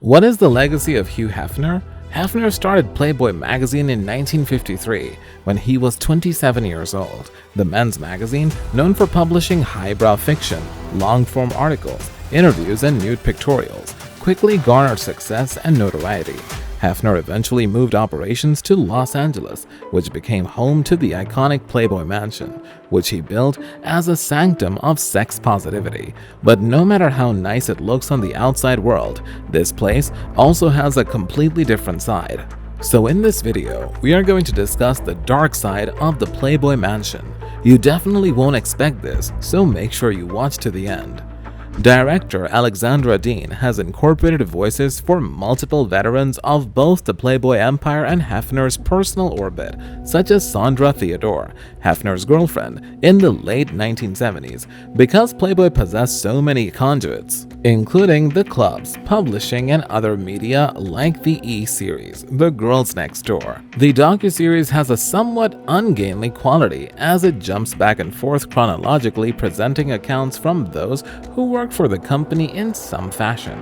What is the legacy of Hugh Hefner? Hefner started Playboy magazine in 1953 when he was 27 years old. The men's magazine, known for publishing highbrow fiction, long-form articles, interviews, and nude pictorials, quickly garnered success and notoriety. Hefner eventually moved operations to Los Angeles, which became home to the iconic Playboy mansion, which he built as a sanctum of sex positivity. But no matter how nice it looks on the outside world, this place also has a completely different side. So in this video, we are going to discuss the dark side of the Playboy mansion. You definitely won't expect this, so make sure you watch to the end. Director Alexandra Dean has incorporated voices for multiple veterans of both the Playboy empire and Hefner's personal orbit, such as Sandra Theodore, Hefner's girlfriend, in the late 1970s, because Playboy possessed so many conduits, including the clubs, publishing, and other media like the E-series, The Girls Next Door. The docuseries has a somewhat ungainly quality as it jumps back and forth chronologically, presenting accounts from those who work for the company in some fashion.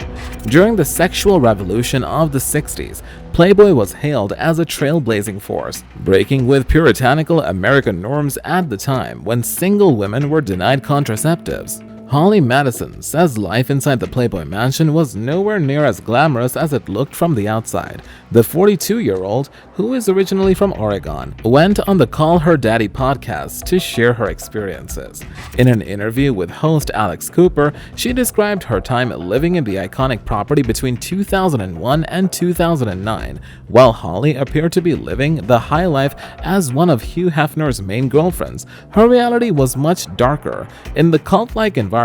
During the sexual revolution of the 60s, Playboy was hailed as a trailblazing force, breaking with puritanical American norms at the time when single women were denied contraceptives. Holly Madison says life inside the Playboy mansion was nowhere near as glamorous as it looked from the outside. The 42-year-old, who is originally from Oregon, went on the Call Her Daddy podcast to share her experiences. In an interview with host Alex Cooper, she described her time living in the iconic property between 2001 and 2009, while Holly appeared to be living the high life as one of Hugh Hefner's main girlfriends. Her reality was much darker. In the cult-like environment,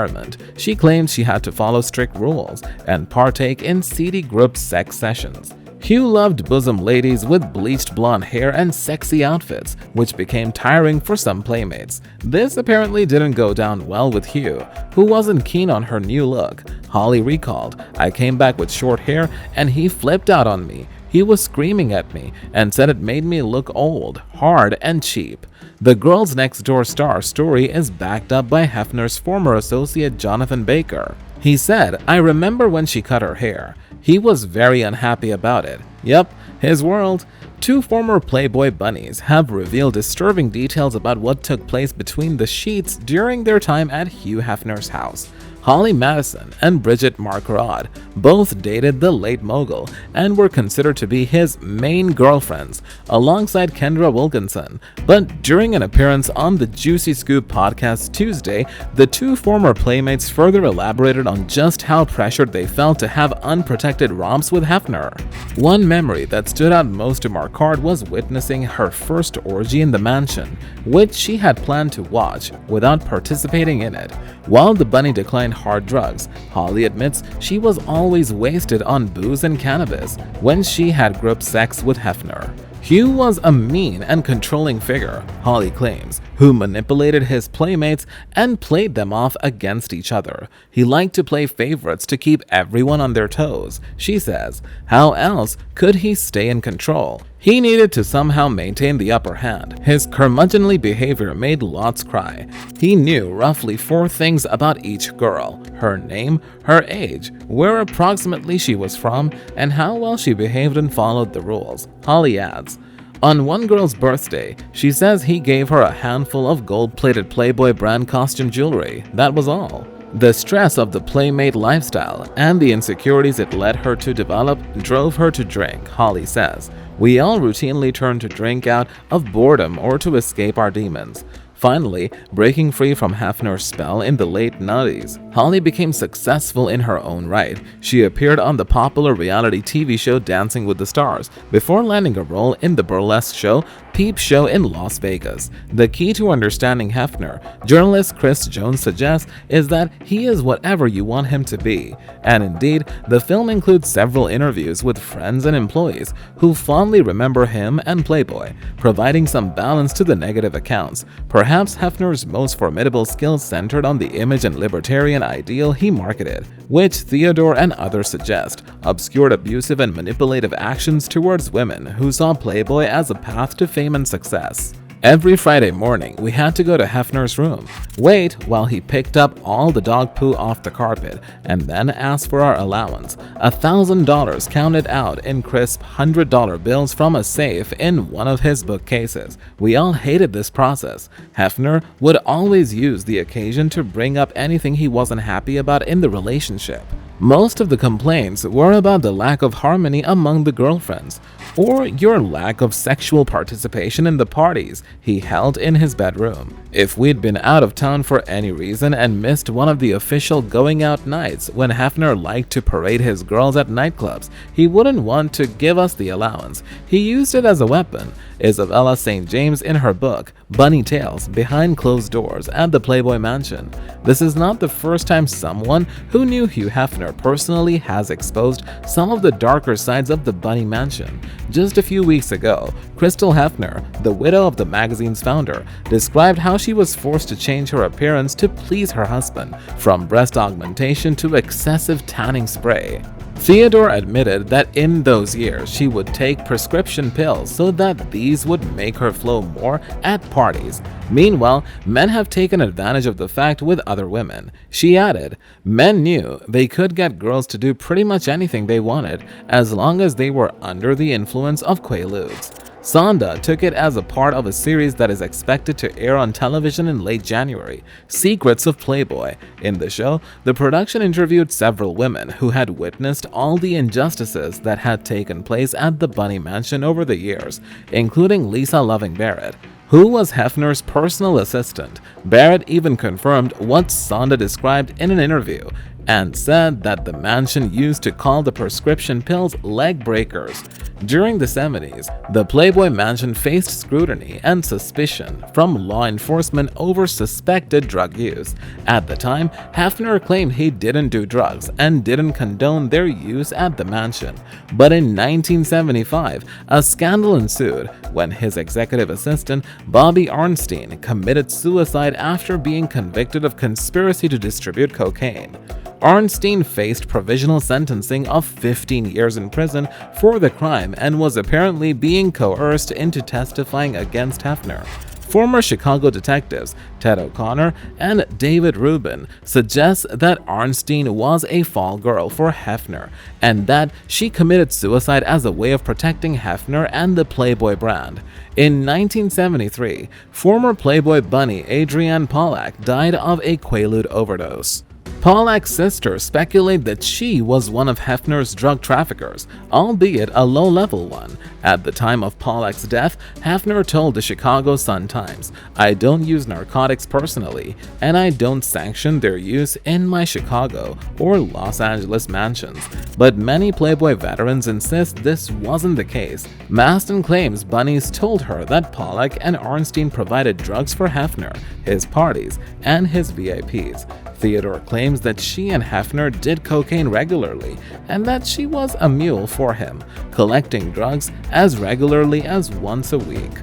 she claimed she had to follow strict rules and partake in seedy group sex sessions. Hugh loved bosom ladies with bleached blonde hair and sexy outfits, which became tiring for some playmates. This apparently didn't go down well with Hugh, who wasn't keen on her new look. Holly recalled, "I came back with short hair and he flipped out on me. He was screaming at me and said it made me look old, hard, and cheap." The Girls Next Door star story is backed up by Hefner's former associate Jonathan Baker. He said, "I remember when she cut her hair. He was very unhappy about it." Yep, his world. Two former Playboy bunnies have revealed disturbing details about what took place between the sheets during their time at Hugh Hefner's house. Holly Madison and Bridget Marquardt both dated the late mogul and were considered to be his main girlfriends, alongside Kendra Wilkinson. But during an appearance on the Juicy Scoop podcast Tuesday, the two former playmates further elaborated on just how pressured they felt to have unprotected romps with Hefner. One memory that stood out most to Marquardt was witnessing her first orgy in the mansion, which she had planned to watch without participating in it. While the bunny declined hard drugs, Holly admits she was always wasted on booze and cannabis when she had group sex with Hefner. Hugh was a mean and controlling figure, Holly claims, who manipulated his playmates and played them off against each other. He liked to play favorites to keep everyone on their toes. She says, how else could he stay in control? He needed to somehow maintain the upper hand. His curmudgeonly behavior made lots cry. He knew roughly 4 things about each girl: her name, her age, where approximately she was from, and how well she behaved and followed the rules. Holly adds, on one girl's birthday, she says he gave her a handful of gold-plated Playboy brand costume jewelry. That was all. The stress of the playmate lifestyle and the insecurities it led her to develop drove her to drink, Holly says. We all routinely turn to drink out of boredom or to escape our demons. Finally, breaking free from Hefner's spell in the late 90s, Holly became successful in her own right. She appeared on the popular reality TV show Dancing with the Stars before landing a role in the burlesque show Peep Show in Las Vegas. The key to understanding Hefner, journalist Chris Jones suggests, is that he is whatever you want him to be. And indeed, the film includes several interviews with friends and employees who fondly remember him and Playboy, providing some balance to the negative accounts. Perhaps Hefner's most formidable skills centered on the image and libertarian ideal he marketed, which Theodore and others suggest obscured abusive and manipulative actions towards women who saw Playboy as a path to fame and success. Every Friday morning, we had to go to Hefner's room, wait while he picked up all the dog poo off the carpet, and then ask for our allowance, $1,000 counted out in crisp $100 bills from a safe in one of his bookcases. We all hated this process. Hefner would always use the occasion to bring up anything he wasn't happy about in the relationship. Most of the complaints were about the lack of harmony among the girlfriends, or your lack of sexual participation in the parties he held in his bedroom. If we'd been out of town for any reason and missed one of the official going out nights when Hefner liked to parade his girls at nightclubs, he wouldn't want to give us the allowance. He used it as a weapon. Isabella St. James in her book, Bunny Tales Behind Closed Doors at the Playboy Mansion. This is not the first time someone who knew Hugh Hefner personally has exposed some of the darker sides of the Bunny Mansion. Just a few weeks ago, Crystal Hefner, the widow of the magazine's founder, described how she was forced to change her appearance to please her husband, from breast augmentation to excessive tanning spray. Theodore admitted that in those years she would take prescription pills so that these would make her flow more at parties. Meanwhile, men have taken advantage of the fact with other women. She added, men knew they could get girls to do pretty much anything they wanted as long as they were under the influence of Quaaludes. Sonda took it as a part of a series that is expected to air on television in late January, Secrets of Playboy. In the show, the production interviewed several women who had witnessed all the injustices that had taken place at the Bunny Mansion over the years, including Lisa Loving Barrett, who was Hefner's personal assistant. Barrett even confirmed what Sonda described in an interview and said that the mansion used to call the prescription pills leg breakers. During the 70s, the Playboy Mansion faced scrutiny and suspicion from law enforcement over suspected drug use. At the time, Hefner claimed he didn't do drugs and didn't condone their use at the mansion. But in 1975, a scandal ensued when his executive assistant, Bobby Ornstein, committed suicide after being convicted of conspiracy to distribute cocaine. Ornstein faced provisional sentencing of 15 years in prison for the crime and was apparently being coerced into testifying against Hefner. Former Chicago detectives Ted O'Connor and David Rubin suggest that Ornstein was a fall girl for Hefner and that she committed suicide as a way of protecting Hefner and the Playboy brand. In 1973, former Playboy bunny Adrienne Pollack died of a Quaalude overdose. Pollack's sister speculated that she was one of Hefner's drug traffickers, albeit a low-level one. At the time of Pollack's death, Hefner told the Chicago Sun-Times, "I don't use narcotics personally, and I don't sanction their use in my Chicago or Los Angeles mansions." But many Playboy veterans insist this wasn't the case. Maston claims bunnies told her that Pollack and Ornstein provided drugs for Hefner, his parties, and his VIPs. Theodore claims that she and Hefner did cocaine regularly and that she was a mule for him, collecting drugs as regularly as once a week.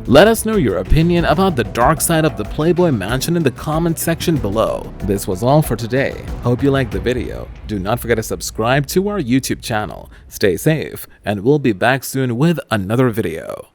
Let us know your opinion about the dark side of the Playboy Mansion in the comment section below. This was all for today. Hope you liked the video. Do not forget to subscribe to our YouTube channel. Stay safe, and we'll be back soon with another video.